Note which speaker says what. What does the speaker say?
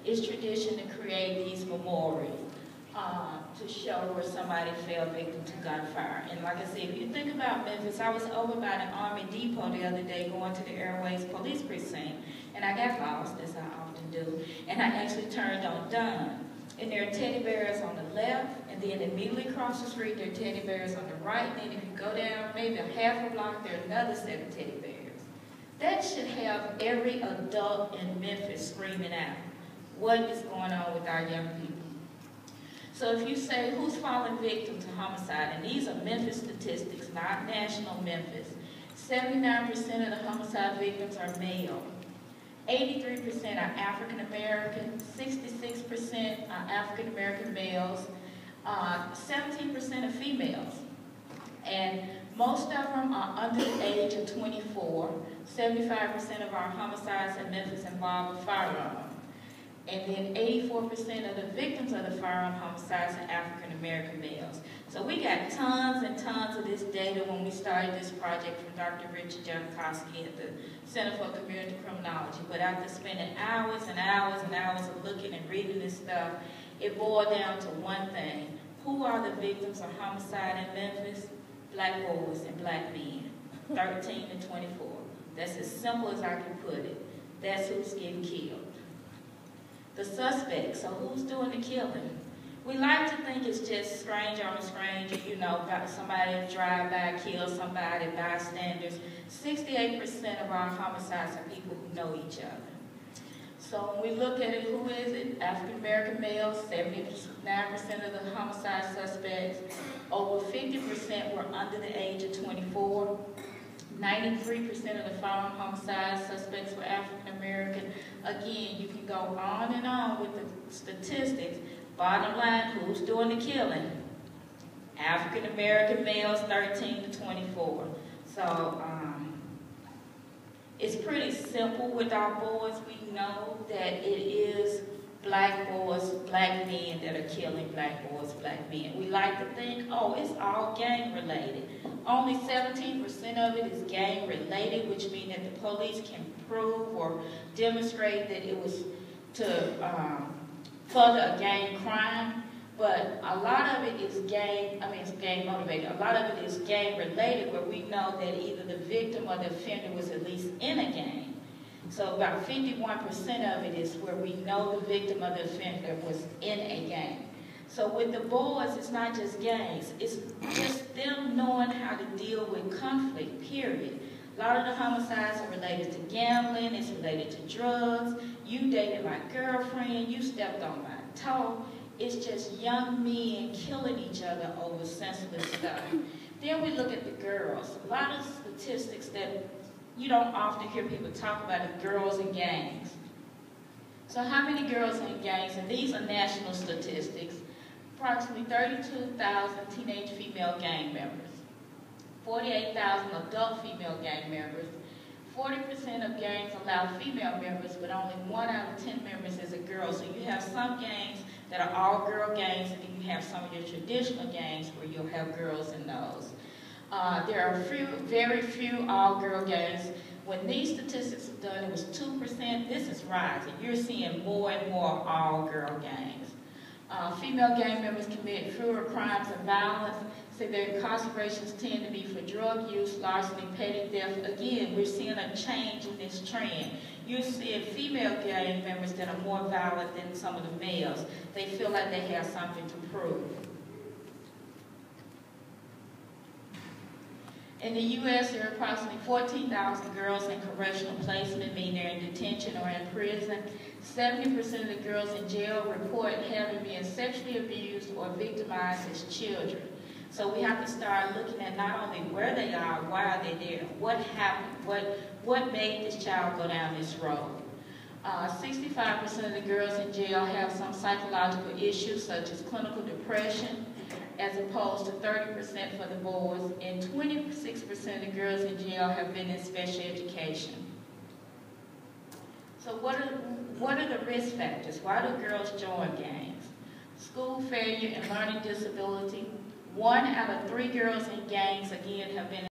Speaker 1: it's tradition to create these memorials to show where somebody fell victim to gunfire. And like I said, if you think about Memphis, I was over by the Army Depot the other day going to the Airways Police Precinct, and I got lost, as I often do, and I actually turned on Dunn. And there are teddy bears on the left, and then immediately across the street there are teddy bears on the right, and then if you go down maybe a half a block, there are another set of teddy bears. That should have every adult in Memphis screaming out, what is going on with our young people? So if you say, who's falling victim to homicide, and these are Memphis statistics, not national Memphis, 79% of the homicide victims are male. 83% are African American, 66% are African American males, 17% are females. And most of them are under the age of 24. 75% of our homicides in Memphis involve a firearm. And then 84% of the victims of the firearm homicides are African American males. So we got tons and tons of this data when we started this project from Dr. Richard Jankowski at the Center for Community Criminology. But after spending hours and hours and hours of looking and reading this stuff, it boiled down to one thing. Who are the victims of homicide in Memphis? Black boys and black men, 13 to 24. That's as simple as I can put it. That's who's getting killed. The suspects, so who's doing the killing? We like to think it's just stranger on a stranger, you know, somebody drive by, kill somebody, bystanders. 68% of our homicides are people who know each other. So when we look at it, who is it? African American males, 79% of the homicide suspects. Over 50% were under the age of 24. 93% of the firearm homicide suspects were African American. Again, you can go on and on with the statistics. Bottom line, who's doing the killing? African American males, 13 to 24. So it's pretty simple with our boys. We know that it is black boys, black men that are killing black boys, black men. We like to think, oh, it's all gang related. Only 17% of it is gang related, which means that the police can prove or demonstrate that it was to further a gang crime. But a lot of it is it's gang motivated. A lot of it is gang related, where we know that either the victim or the offender was at least in a gang. So about 51% of it is where we know the victim or the offender was in a gang. So with the boys, it's not just gangs. It's just them knowing how to deal with conflict, period. A lot of the homicides are related to gambling. It's related to drugs. You dated my girlfriend. You stepped on my toe. It's just young men killing each other over senseless stuff. Then we look at the girls. A lot of statistics that you don't often hear people talk about is girls in gangs. So how many girls are in gangs? And these are national statistics. Approximately 32,000 teenage female gang members, 48,000 adult female gang members. 40% of gangs allow female members, but only 1 out of 10 members is a girl. So you have some gangs that are all girl gangs, and then you have some of your traditional gangs where you'll have girls in those. There are very few all-girl gangs. When these statistics were done, it was 2%. This is rising. You're seeing more and more all-girl gangs. Female gang members commit fewer crimes and violence, so their incarcerations tend to be for drug use, larceny, petty theft. Again, we're seeing a change in this trend. You're seeing female gang members that are more violent than some of the males. They feel like they have something to prove. In the U.S., there are approximately 14,000 girls in correctional placement, meaning they're in detention or in prison. 70% of the girls in jail report having been sexually abused or victimized as children. So we have to start looking at not only where they are, why are they there, what happened, what made this child go down this road. 65% of the girls in jail have some psychological issues, such as clinical depression, as opposed to 30% for the boys, and 26% of the girls in jail have been in special education. So what are the risk factors? Why do girls join gangs? School failure and learning disability. 1 out of 3 girls in gangs, again, have been